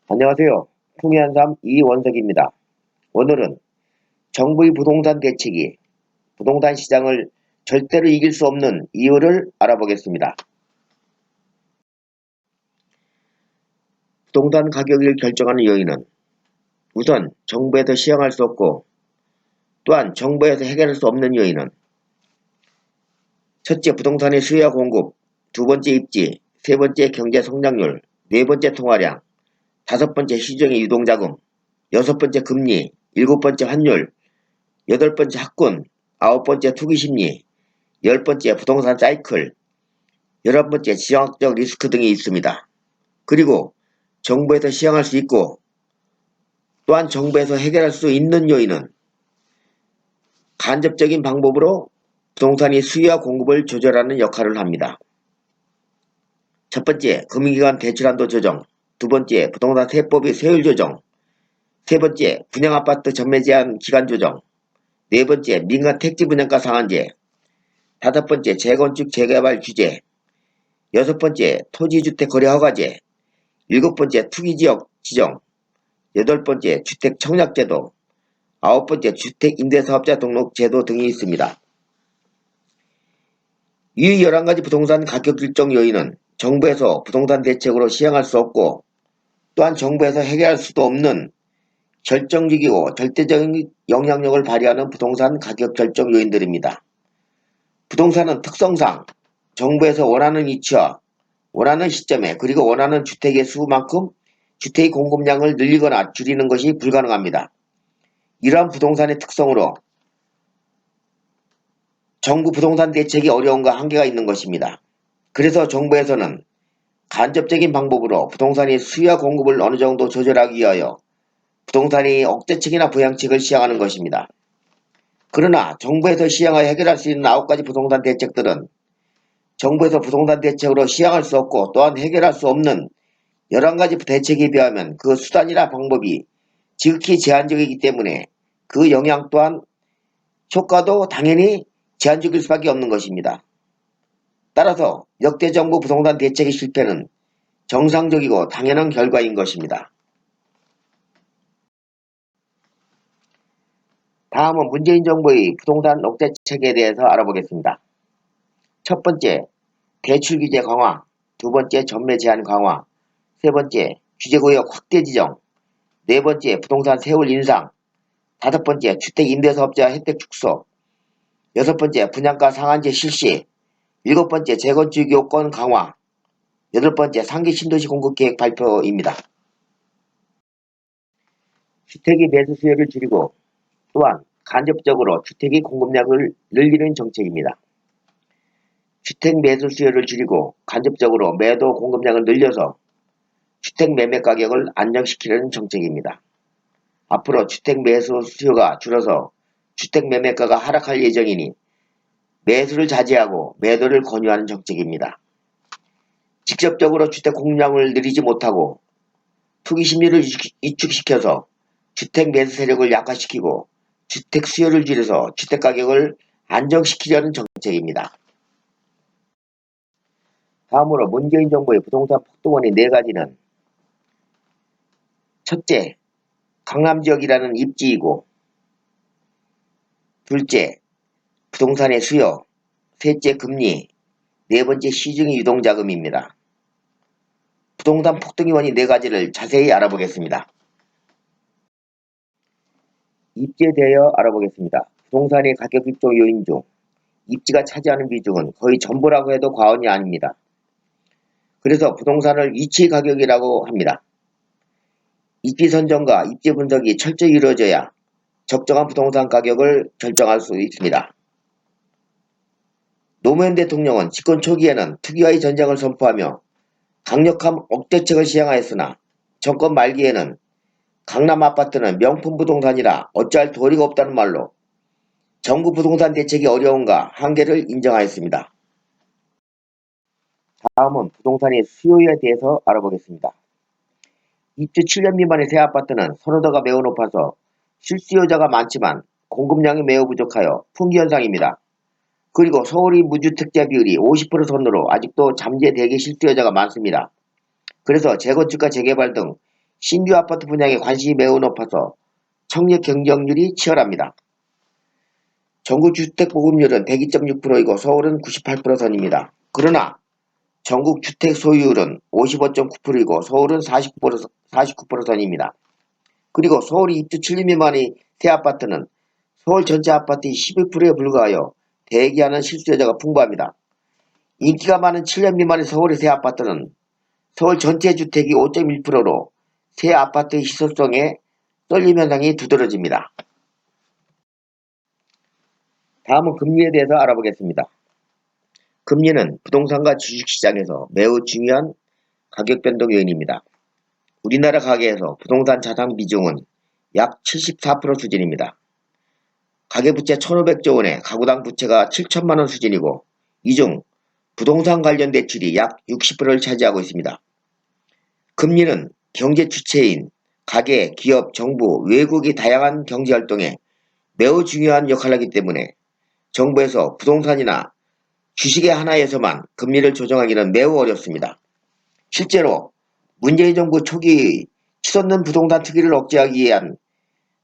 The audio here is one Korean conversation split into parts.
안녕하세요. 풍의한삼 이원석입니다. 오늘은 정부의 부동산 대책이 부동산 시장을 절대로 이길 수 없는 이유를 알아보겠습니다. 부동산 가격을 결정하는 요인은 우선 정부에서 시행할 수 없고 또한 정부에서 해결할 수 없는 요인은 첫째 부동산의 수요와 공급, 두 번째 입지, 세 번째 경제 성장률, 네 번째 통화량, 다섯 번째 시중의 유동자금, 여섯 번째 금리, 일곱 번째 환율, 여덟 번째 학군, 아홉 번째 투기심리, 열 번째 부동산 사이클, 11번째 지정학적 리스크 등이 있습니다. 그리고 정부에서 시행할 수 있고 또한 정부에서 해결할 수 있는 요인은 간접적인 방법으로 부동산의 수요와 공급을 조절하는 역할을 합니다. 첫 번째, 금융기관 대출한도 조정, 두 번째, 부동산 세법의 세율 조정, 세 번째, 분양아파트 전매 제한 기간 조정, 네 번째, 민간 택지 분양가 상한제, 다섯 번째, 재건축 재개발 규제, 여섯 번째, 토지주택 거래 허가제, 일곱 번째, 투기지역 지정, 여덟 번째, 주택 청약제도, 아홉 번째, 주택 임대사업자 등록 제도 등이 있습니다. 이 11가지 부동산 가격 결정 요인은 정부에서 부동산 대책으로 시행할 수 없고 또한 정부에서 해결할 수도 없는 결정적이고 절대적인 영향력을 발휘하는 부동산 가격 결정 요인들입니다. 부동산은 특성상 정부에서 원하는 위치와 원하는 시점에 그리고 원하는 주택의 수만큼 주택의 공급량을 늘리거나 줄이는 것이 불가능합니다. 이러한 부동산의 특성으로 정부 부동산 대책이 어려움과 한계가 있는 것입니다. 그래서 정부에서는 간접적인 방법으로 부동산의 수요와 공급을 어느 정도 조절하기 위하여 부동산의 억제책이나 부양책을 시행하는 것입니다. 그러나 정부에서 시행하여 해결할 수 있는 9가지 부동산 대책들은 정부에서 부동산 대책으로 시행할 수 없고 또한 해결할 수 없는 11가지 대책에 비하면 그 수단이나 방법이 지극히 제한적이기 때문에 그 영향 또한 효과도 당연히 제한적일 수밖에 없는 것입니다. 따라서 역대 정부 부동산 대책의 실패는 정상적이고 당연한 결과인 것입니다. 다음은 문재인 정부의 부동산 억제책에 대해서 알아보겠습니다. 첫 번째, 대출 규제 강화, 두 번째, 전매 제한 강화, 세 번째, 규제구역 확대 지정, 네 번째, 부동산 세율 인상, 다섯 번째, 주택 임대사업자 혜택 축소, 여섯 번째, 분양가 상한제 실시, 일곱 번째, 재건축 요건 강화, 여덟 번째, 상기 신도시 공급계획 발표입니다. 주택의 매수 수요를 줄이고 또한 간접적으로 주택의 공급량을 늘리는 정책입니다. 주택 매수 수요를 줄이고 간접적으로 매도 공급량을 늘려서 주택 매매 가격을 안정시키려는 정책입니다. 앞으로 주택 매수 수요가 줄어서 주택 매매가가 하락할 예정이니 매수를 자제하고 매도를 권유하는 정책입니다. 직접적으로 주택 공급량을 늘리지 못하고 투기 심리를 위축시켜서 주택 매수 세력을 약화시키고 주택 수요를 줄여서 주택 가격을 안정시키려는 정책입니다. 다음으로 문재인 정부의 부동산 폭등원인 4가지는 첫째, 강남 지역이라는 입지이고 둘째, 부동산의 수요, 셋째, 금리, 네 번째, 시중의 유동자금입니다. 부동산 폭등의 원인 4가지를 자세히 알아보겠습니다. 입지에 대하여 알아보겠습니다. 부동산의 가격 결정 요인 중 입지가 차지하는 비중은 거의 전부라고 해도 과언이 아닙니다. 그래서 부동산을 위치 가격이라고 합니다. 입지 선정과 입지 분석이 철저히 이루어져야 적정한 부동산 가격을 결정할 수 있습니다. 노무현 대통령은 집권 초기에는 투기와의 전쟁을 선포하며 강력한 억제책을 시행하였으나 정권 말기에는 강남 아파트는 명품 부동산이라 어찌할 도리가 없다는 말로 정부 부동산 대책이 어려움과 한계를 인정하였습니다. 다음은 부동산의 수요에 대해서 알아보겠습니다. 입주 7년 미만의 새 아파트는 선호도가 매우 높아서 실수요자가 많지만 공급량이 매우 부족하여 품귀 현상입니다. 그리고 서울의 무주택자 비율이 50% 선으로 아직도 잠재 대기 실수요자가 많습니다. 그래서 재건축과 재개발 등 신규 아파트 분양에 관심이 매우 높아서 청약 경쟁률이 치열합니다. 전국 주택 보급률은 102.6%이고 서울은 98% 선입니다. 그러나 전국 주택 소유율은 55.9%이고 서울은 49% 선입니다. 그리고 서울이 입주 7년 미만의 새 아파트는 서울 전체 아파트의 12%에 불과하여 대기하는 실수요자가 풍부합니다. 인기가 많은 7년 미만의 서울의 새 아파트는 서울 전체 주택이 5.1%로 새 아파트의 희소성에 쏠림 현상이 두드러집니다. 다음은 금리에 대해서 알아보겠습니다. 금리는 부동산과 주식시장에서 매우 중요한 가격 변동 요인입니다. 우리나라 가계에서 부동산 자산 비중은 약 74% 수준입니다. 가계부채 1,500조 원에 가구당 부채가 7천만 원 수준이고 이 중 부동산 관련 대출이 약 60%를 차지하고 있습니다. 금리는 경제 주체인 가계, 기업, 정부, 외국의 다양한 경제활동에 매우 중요한 역할을 하기 때문에 정부에서 부동산이나 주식의 하나에서만 금리를 조정하기는 매우 어렵습니다. 실제로 문재인 정부 초기 치솟는 부동산 투기를 억제하기 위한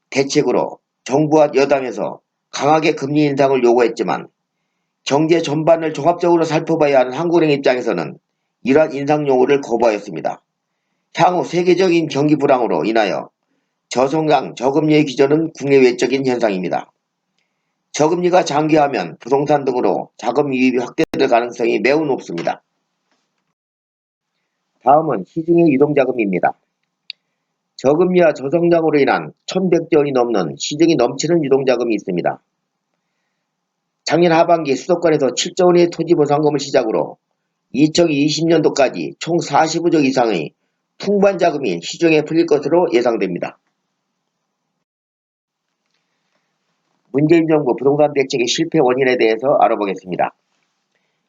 대책으로 정부와 여당에서 강하게 금리 인상을 요구했지만 경제 전반을 종합적으로 살펴봐야 하는 한국은행 입장에서는 이러한 인상 요구를 거부하였습니다. 향후 세계적인 경기 불황으로 인하여 저성장, 저금리의 기조는 국내 외적인 현상입니다. 저금리가 장기화하면 부동산 등으로 자금 유입이 확대될 가능성이 매우 높습니다. 다음은 시중의 유동자금입니다. 저금리와 저성장으로 인한 1,100조 원이 넘는 시중이 넘치는 유동자금이 있습니다. 작년 하반기 수도권에서 7조 원의 토지보상금을 시작으로 2020년도까지 총 45조 이상의 풍부한 자금이 시중에 풀릴 것으로 예상됩니다. 문재인 정부 부동산 대책의 실패 원인에 대해서 알아보겠습니다.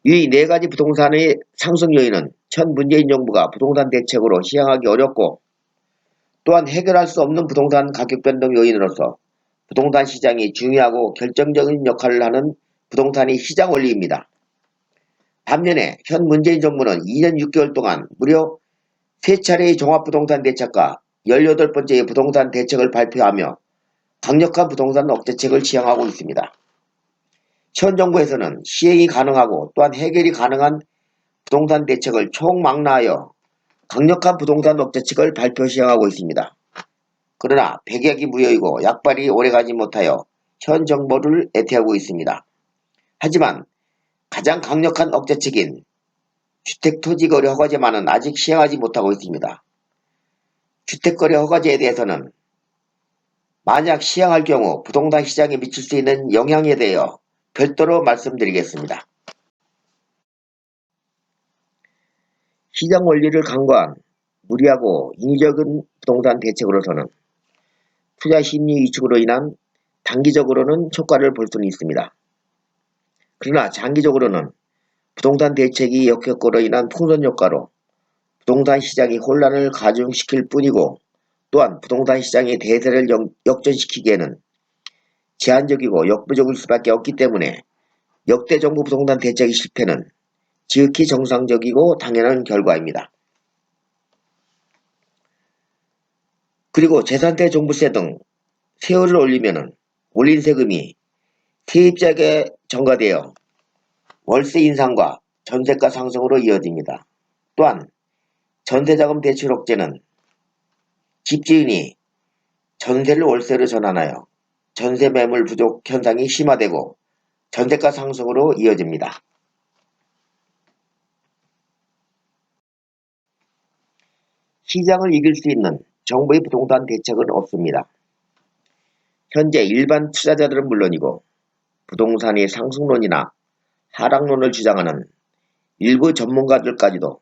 이 네 가지 부동산의 상승 요인은 현 문재인 정부가 부동산 대책으로 시행하기 어렵고 또한 해결할 수 없는 부동산 가격 변동 요인으로서 부동산 시장이 중요하고 결정적인 역할을 하는 부동산의 시장 원리입니다. 반면에 현 문재인 정부는 2년 6개월 동안 무려 3차례의 종합부동산 대책과 18번째의 부동산 대책을 발표하며 강력한 부동산 억제책을 시행하고 있습니다. 현 정부에서는 시행이 가능하고 또한 해결이 가능한 부동산 대책을 총망라하여 강력한 부동산 억제책을 발표 시행하고 있습니다. 그러나 백약이 무효이고 약발이 오래가지 못하여 현 정부를 애태우고 있습니다. 하지만 가장 강력한 억제책인 주택토지거래 허가제만은 아직 시행하지 못하고 있습니다. 주택거래 허가제에 대해서는 만약 시행할 경우 부동산 시장에 미칠 수 있는 영향에 대하여 별도로 말씀드리겠습니다. 시장 원리를 간과한 무리하고 인위적인 부동산 대책으로서는 투자 심리 위축으로 인한 단기적으로는 효과를 볼 수는 있습니다. 그러나 장기적으로는 부동산 대책이 역효과로 인한 풍선 효과로 부동산 시장의 혼란을 가중시킬 뿐이고 또한 부동산 시장의 대세를 역전시키기에는 제한적이고 역부족일 수밖에 없기 때문에 역대 정부 부동산 대책의 실패는 지극히 정상적이고 당연한 결과입니다. 그리고 재산세, 종부세 등 세율을 올린 세금이 세입자에게 전가되어 월세 인상과 전세가 상승으로 이어집니다. 또한 전세자금 대출 억제는 집주인이 전세를 월세로 전환하여 전세 매물 부족 현상이 심화되고 전세가 상승으로 이어집니다. 시장을 이길 수 있는 정부의 부동산 대책은 없습니다. 현재 일반 투자자들은 물론이고 부동산의 상승론이나 하락론을 주장하는 일부 전문가들까지도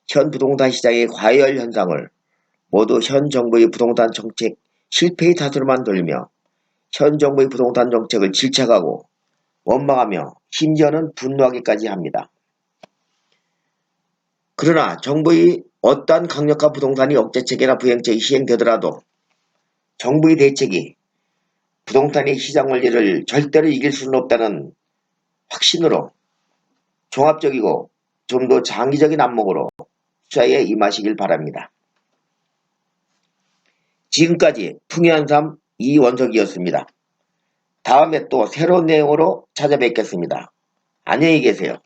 현 부동산 시장의 과열 현상을 모두 현 정부의 부동산 정책 실패의 탓으로만 돌리며 현 정부의 부동산 정책을 질책하고 원망하며 심지어는 분노하기까지 합니다. 그러나 정부의 어떠한 강력한 부동산이 억제책이나 부행책이 시행되더라도 정부의 대책이 부동산의 시장 원리를 절대로 이길 수는 없다는 확신으로 종합적이고 좀 더 장기적인 안목으로 투자에 임하시길 바랍니다. 지금까지 풍요한삼 이원석이었습니다. 다음에 또 새로운 내용으로 찾아뵙겠습니다. 안녕히 계세요.